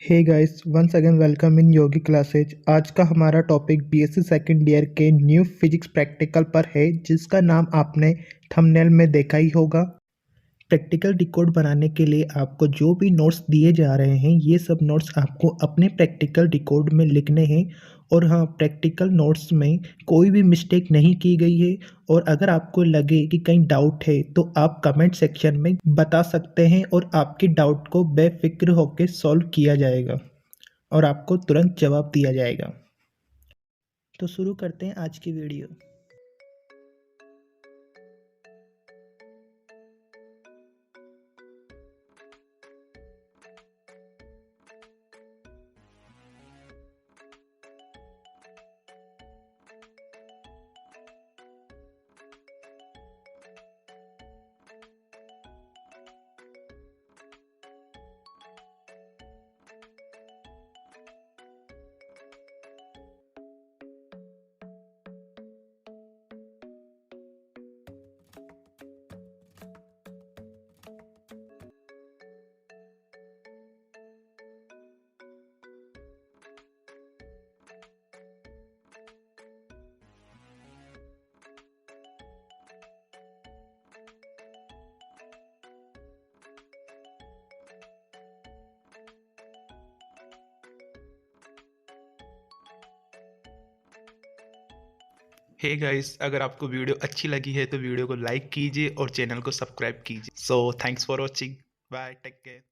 Hey guys, once again welcome in Yogi classes. आज का हमारा टॉपिक बीएससी सेकंड ईयर के न्यू फिजिक्स प्रैक्टिकल पर है, जिसका नाम आपने थंबनेल में देखा ही होगा। प्रैक्टिकल डिकोड बनाने के लिए आपको जो भी नोट्स दिए जा रहे हैं, ये सब नोट्स आपको अपने प्रैक्टिकल डिकोड में लिखने हैं। और हाँ, प्रैक्टिकल नोट्स में कोई भी मिस्टेक नहीं की गई है। और अगर आपको लगे कि कहीं डाउट है तो आप कमेंट सेक्शन में बता सकते हैं और आपके डाउट को बेफिक्र होकर सॉल्व किया जाएगा और आपको तुरंत जवाब दिया जाएगा। तो शुरू करते हैं आज की वीडियो। हे गाइस, अगर आपको वीडियो अच्छी लगी है तो वीडियो को लाइक कीजिए और चैनल को सब्सक्राइब कीजिए। So thanks for watching. Bye, take care.